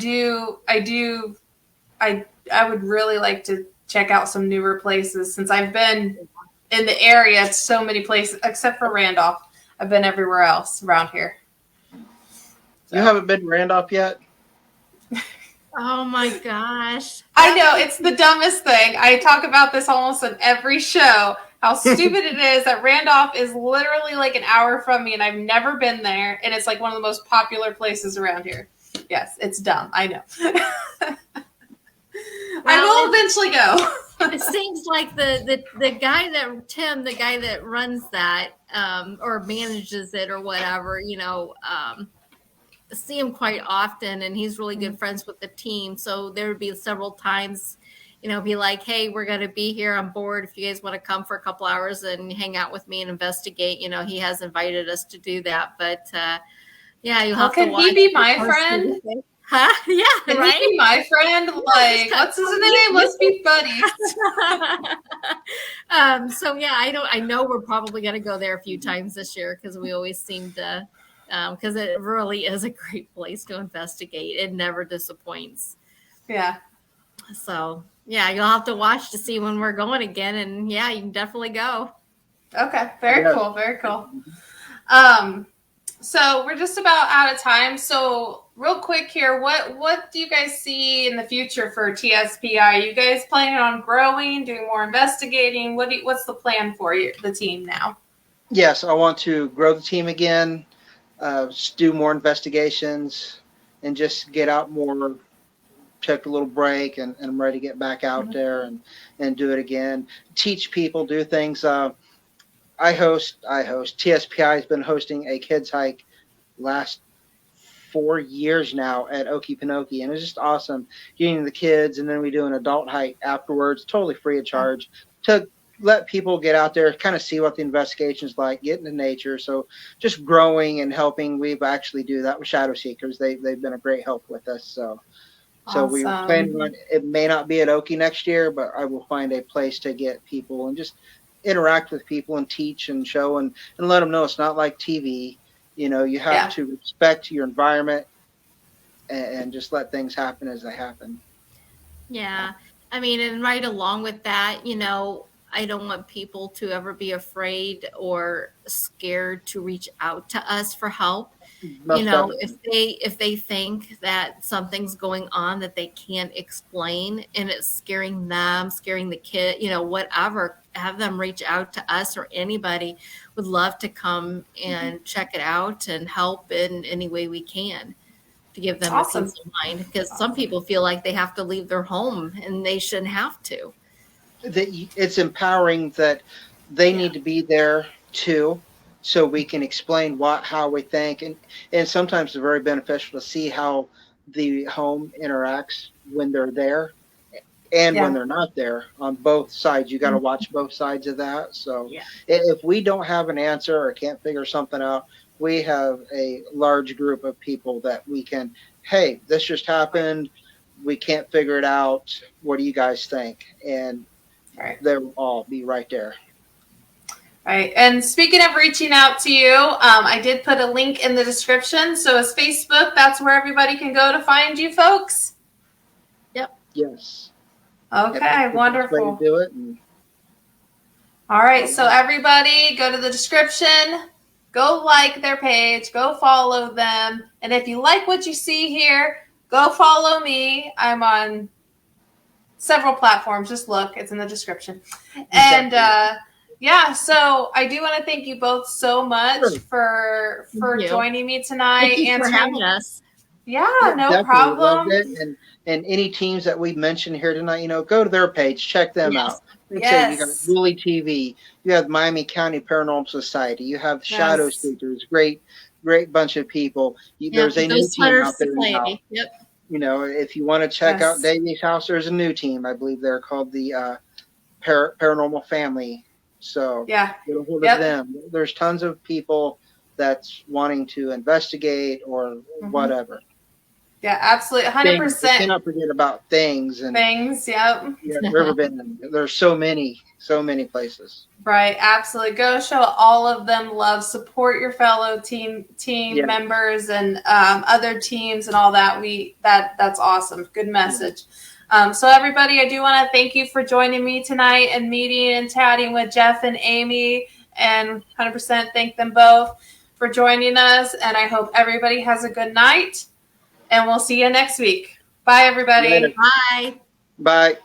S1: I would really like to check out some newer places since I've been in the area. It's so many places except for Randolph. I've been everywhere else around here.
S2: You
S1: So.
S2: haven't been to Randolph yet?
S3: Oh my gosh.
S1: I know it's the dumbest thing. I talk about this almost on every show. How stupid it is that Randolph is literally like an hour from me, and I've never been there, and it's like one of the most popular places around here. Yes, it's dumb. I know. I
S3: Well,
S1: will eventually go.
S3: it seems like the guy that Tim, the guy that runs that or manages it or whatever, see him quite often, and he's really good friends with the team. So there would be several times, be like, "Hey, we're going to be here on board. If you guys want to come for a couple hours and hang out with me and investigate," he has invited us to do that. But yeah, you'll
S1: Well,
S3: have to
S1: can he
S3: watch.
S1: be my friend?
S3: Huh? Yeah,
S1: Can he
S3: right.
S1: be my friend?
S3: He's
S1: Like,
S3: kind
S1: what's his
S3: of
S1: name? Let's be buddies.
S3: So yeah, I know we're probably going to go there a few times this year because we always seem to, because it really is a great place to investigate. It never disappoints.
S1: Yeah.
S3: So yeah, you'll have to watch to see when we're going again, and yeah, you can definitely go.
S1: Okay. Very
S2: Yeah.
S1: cool. Very cool. Um, So we're just about out of time. So real quick here, what do you guys see in the future for TSPI? Are you guys planning on growing, doing more investigating? What's the plan for the team now?
S2: Yes, I want to grow the team again, do more investigations, and just get out more. Take a little break, and I'm ready to get back out
S1: Mhm.
S2: there and do it again. Teach people, do things. I host. TSPI has been hosting a kids hike last 4 years now at Okefenokee, and it's just awesome getting the kids, and then we do an adult hike afterwards, totally free of
S1: Yeah.
S2: charge, to let people get out there, kind of see what the investigation is like, get into nature. So just growing and helping. We've actually do that with Shadow Seekers. They've been a great help with us. So we were planning
S1: Awesome.
S2: on, it may not be at Okie next year, but I will find a place to get people and just interact with people and teach and show and let them know it's not like TV. You have
S1: Yeah.
S2: to respect your environment and just let things happen as they happen.
S3: Yeah. I mean, and right along with that, I don't want people to ever be afraid or scared to reach out to us for help.
S2: Most
S3: If
S2: definitely.
S3: they think that something's going on that they can't explain and it's scaring them, scaring the kid, whatever, have them reach out to us, or anybody would love to come and check it out and help in any way we can to give them a
S1: Awesome.
S3: peace of mind, because some
S1: Awesome.
S3: people feel like they have to leave their home and they shouldn't have to.
S2: It's empowering that they
S3: Yeah.
S2: need to be there too, so we can explain how we think, and sometimes it's very beneficial to see how the home interacts when they're there and when
S1: Yeah.
S2: they're not there on both sides. You got to
S3: Mhm.
S2: watch both sides of that. So
S3: Yeah.
S2: if we don't have an answer or can't figure something out, we have a large group of people that we can, hey, this just happened. We can't figure it out. What do you guys think? And
S1: All right.
S2: they'll all be right there.
S1: Right. And speaking of reaching out to you, I did put a link in the description. So is Facebook, that's where everybody can go to find you folks?
S3: Yep.
S2: Yes.
S1: Okay,
S2: That's the best way to
S1: wonderful.
S2: do it. And
S1: All right, so everybody go to the description, go like their page, go follow them. And if you like what you see here, go follow me. I'm on several platforms. Just look, it's in the description. And yeah, so I do want to thank you both so much
S2: sure.
S1: for
S3: Thank you.
S1: joining me
S3: Thank
S1: tonight,
S3: you for
S1: answering.
S3: having us.
S1: Yeah,
S2: Yeah,
S1: no
S2: definitely loved
S1: problem.
S2: it. And any teams that we mentioned here tonight, go to their page, check them
S3: Yes.
S2: out. Like I say, you got
S1: Yes.
S2: Wooly TV, you have Miami County Paranormal Society, you have Shadow
S1: Yes.
S2: Seekers, great great bunch of people. There's a new
S3: Ghost
S2: team
S3: Hunter
S2: out there now.
S3: Society. Yep.
S2: You know, if you want to check out
S1: Yes.
S2: Davy's house, there's a new team. I believe they're called the Paranormal Family. So
S1: Yeah.
S2: get a hold of
S1: Yep.
S2: them. There's tons of people that's wanting to investigate or whatever.
S1: Yeah, absolutely.
S2: Things. We
S1: 100%
S2: cannot forget about things and
S1: things. Yep.
S2: Riverbend. There's so many places.
S1: Right, absolutely. Go show all of them love. Support your fellow team
S2: Yeah.
S1: members and other teams and all that. That's awesome. Good message. So everybody, I do want to thank you for joining me tonight and meeting and chatting with Jeff and Amy, and 100% thank them both for joining us. And I hope everybody has a good night, and we'll see you next week. Bye, everybody.
S2: Later.
S3: Bye.
S2: Bye.